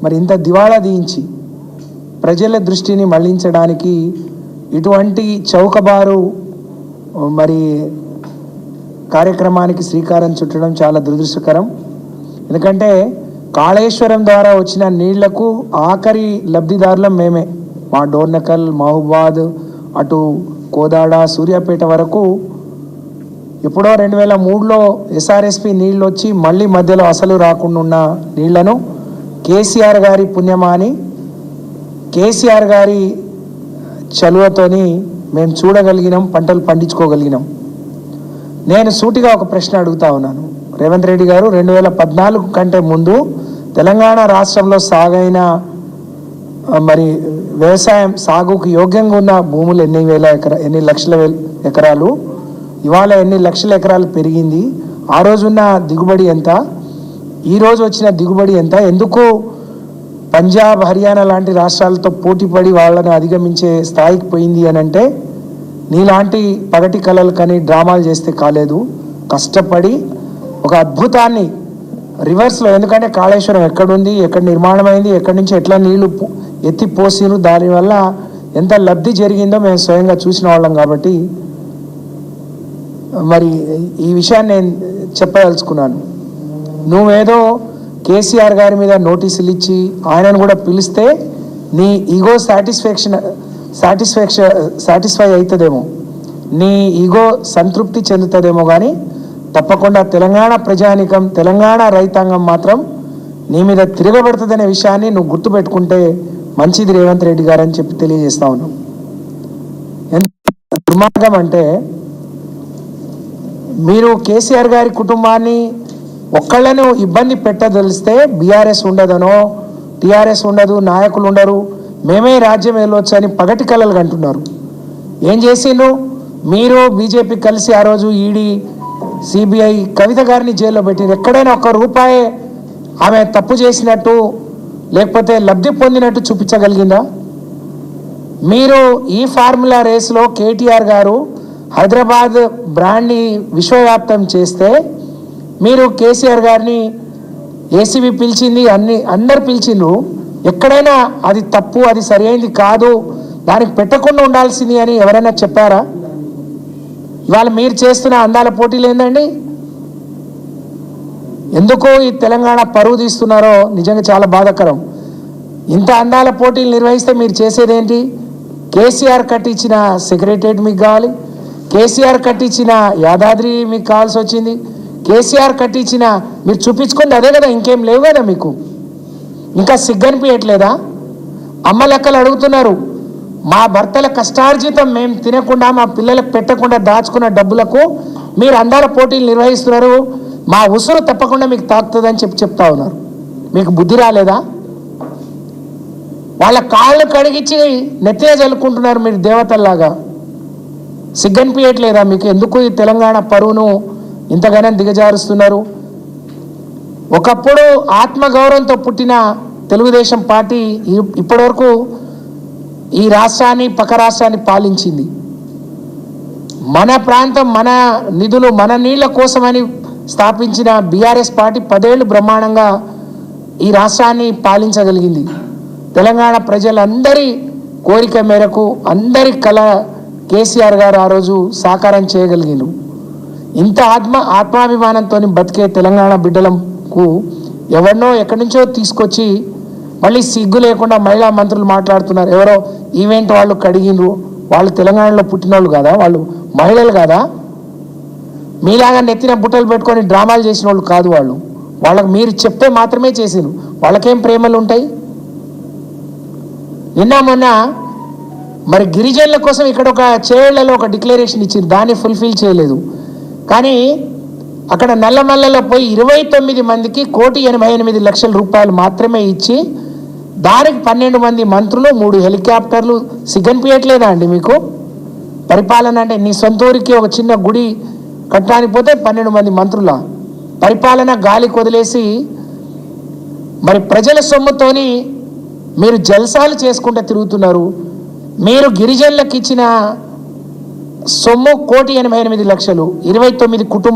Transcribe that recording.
మరి ఇంత దివాళా తీయించి ప్రజల దృష్టిని మళ్లించడానికి ఇటువంటి చౌకబారు మరి కార్యక్రమానికి శ్రీకారం చుట్టడం చాలా దురదృష్టకరం. ఎందుకంటే కాళేశ్వరం ద్వారా వచ్చిన నీళ్లకు ఆఖరి లబ్ధిదారులం మేమే. మా డోర్నకల్, మహబూబాద్, అటు కోదాడ, సూర్యాపేట వరకు ఎప్పుడో 2003లో ఎస్ఆర్ఎస్పి నీళ్ళు వచ్చి మళ్ళీ మధ్యలో అసలు రాకుండా ఉన్న నీళ్లను కేసీఆర్ గారి పుణ్యమాని, కేసీఆర్ గారి చలువతోని మేము చూడగలిగినాం, పంటలు పండించుకోగలిగినాం. నేను సూటిగా ఒక ప్రశ్న అడుగుతా ఉన్నాను. రేవంత్ రెడ్డి గారు 2014 కంటే ముందు తెలంగాణ రాష్ట్రంలో సాగైన మరి వ్యవసాయం సాగుకు యోగ్యంగా ఉన్న భూములు ఎన్ని లక్షల ఎకరాలు, ఇవాళ ఎన్ని లక్షల ఎకరాలు పెరిగింది, ఆ రోజున్న దిగుబడి ఎంత, ఈరోజు వచ్చిన దిగుబడి ఎంత, ఎందుకు పంజాబ్, హర్యానా లాంటి రాష్ట్రాలతో పోటీపడి వాళ్ళను అధిగమించే స్థాయికి పోయింది అని అంటే నీలాంటి పగటి కళలు కానీ డ్రామాలు చేస్తే కాలేదు. కష్టపడి ఒక అద్భుతాన్ని రివర్స్లో, ఎందుకంటే కాళేశ్వరం ఎక్కడుంది, ఎక్కడ నిర్మాణమైంది, ఎక్కడి నుంచి ఎట్లా నీళ్లు ఎత్తిపోసిరు, దానివల్ల ఎంత లబ్ధి జరిగిందో మేము స్వయంగా చూసిన వాళ్ళం. కాబట్టి మరి ఈ విషయాన్ని నేను చెప్పదలుచుకున్నాను. నువ్వేదో కేసీఆర్ గారి మీద నోటీసులు ఇచ్చి ఆయనను కూడా పిలిస్తే నీ ఈగో సాటిస్ఫై అవుతుందేమో, నీ ఈగో సంతృప్తి చెందుతుందేమో, కానీ తప్పకుండా తెలంగాణ ప్రజానికం, తెలంగాణ రైతాంగం మాత్రం నీ మీద తిరగబడుతుందనే విషయాన్ని నువ్వు గుర్తుపెట్టుకుంటే మంచిది రేవంత్ రెడ్డి గారు అని చెప్పి తెలియజేస్తా ఉన్నాం. ఎంత దుర్మార్గం అంటే, మీరు కేసీఆర్ గారి కుటుంబాన్ని ఒక్కళ్ళను ఇబ్బంది పెట్టదలిస్తే బీఆర్ఎస్ ఉండదనో, టీఆర్ఎస్ ఉండదు, నాయకులు ఉండరు, మేమే రాజ్యం వెళ్ళొచ్చు అని పగటి కళలు అంటున్నారు. ఏం చేసిండ్రు మీరు? బీజేపీ కలిసి ఆ రోజు ఈడీ, సిబిఐ కవిత గారిని జైల్లో పెట్టింది. ఎక్కడైనా ఒక్క రూపాయి ఆమె తప్పు చేసినట్టు లేకపోతే లబ్ధి పొందినట్టు చూపించగలిగిందా? మీరు ఈ ఫార్ములా రేస్లో కేటీఆర్ గారు హైదరాబాద్ బ్రాండ్ని విశ్వవ్యాప్తం చేస్తే మీరు కేసీఆర్ గారిని ఏసీబీ పిలిచింది, అందరు పిలిచిండ్రు. ఎక్కడైనా అది తప్పు, అది సరైనది కాదు, దానికి పెట్టకుండా ఉండాల్సింది అని ఎవరైనా చెప్పారా? ఇవాళ మీరు చేస్తున్న అందాల పోటీలు ఏందండి? ఎందుకు ఈ తెలంగాణ పరువు తీస్తున్నారో నిజంగా చాలా బాధాకరం. ఇంత అందాల పోటీలు నిర్వహిస్తే మీరు చేసేదేంటి? కేసీఆర్ కట్టించిన సెక్రటరియట్ మీకు కావాలి, కేసీఆర్ కట్టించిన యాదాద్రి మీకు కావాల్సి వచ్చింది, కేసీఆర్ కట్టించిన మీరు చూపించుకుంది అదే కదా, ఇంకేం లేవు కదా మీకు. ఇంకా సిగ్గనిపించట్లేదా? అమ్మ లెక్కలు అడుగుతున్నారు. మా భర్తల కష్టార్జితం మేము తినకుండా, మా పిల్లలకు పెట్టకుండా దాచుకున్న డబ్బులకు మీరు అందాల పోటీలు నిర్వహిస్తున్నారు, మా ఉసురు తప్పకుండా మీకు తాకుతుందని చెప్తా ఉన్నారు. మీకు బుద్ధి రాలేదా? వాళ్ళ కాళ్ళు కడిగించి నెత్తిన చల్లుకుంటున్నారు మీరు దేవతల్లాగా. సిగ్గనిపించట్లేదా మీకు? ఎందుకు ఈ తెలంగాణ పరువును ఇంతగానో దిగజారుస్తున్నారు? ఒకప్పుడు ఆత్మగౌరవంతో పుట్టిన తెలుగుదేశం పార్టీ ఇప్పటివరకు ఈ రాష్ట్రాన్ని, పక్క రాష్ట్రాన్ని పాలించింది. మన ప్రాంతం, మన నిధులు, మన నీళ్ల కోసమని స్థాపించిన బీఆర్ఎస్ పార్టీ 10 ఏళ్ళు బ్రహ్మాండంగా ఈ రాష్ట్రాన్ని పాలించగలిగింది. తెలంగాణ ప్రజలందరి కోరిక మేరకు, అందరి కళ కేసీఆర్ గారు ఆ రోజు సాకారం చేయగలిగినారు. ఇంత ఆత్మాభిమానంతో బతికే తెలంగాణ బిడ్డలకు ఎవరినో ఎక్కడి నుంచో తీసుకొచ్చి మళ్ళీ సిగ్గు లేకుండా మహిళా మంత్రులు మాట్లాడుతున్నారు. ఎవరో ఈవెంట్ వాళ్ళు కడిగినరు, వాళ్ళు తెలంగాణలో పుట్టిన వాళ్ళు కాదా? వాళ్ళు మహిళలు కాదా? మీలాగా నెత్తిన బుట్టలు పెట్టుకొని డ్రామాలు చేసిన వాళ్ళు కాదు వాళ్ళు. వాళ్ళకి మీరు చెప్తే మాత్రమే చేసిరు. వాళ్ళకేం ప్రేమలు ఉంటాయి? నిన్న మొన్న మరి గిరిజనుల కోసం ఇక్కడ ఒక చేళ్లలో ఒక డిక్లరేషన్ ఇచ్చారు, దాన్ని ఫుల్ఫిల్ చేయలేదు. కానీ అక్కడ నల్లమల్లలో పోయి 29 మందికి 1,88,00,000 రూపాయలు మాత్రమే ఇచ్చి దానికి 12 మంది మంత్రులు, 3 హెలికాప్టర్లు. సిగ్గనిపించట్లేదా అండి మీకు? పరిపాలన అంటే నీ సొంత ఊరికి ఒక చిన్న గుడి కట్టడానికి పోతే 12 మంది మంత్రుల పరిపాలన గాలికి వదిలేసి మరి ప్రజల సొమ్ముతోని మీరు జల్సాలు చేసుకుంటూ తిరుగుతున్నారు. మీరు గిరిజనులకు ఇచ్చిన సొమ్ము 1,88,00,000, 29 కుటుంబాలు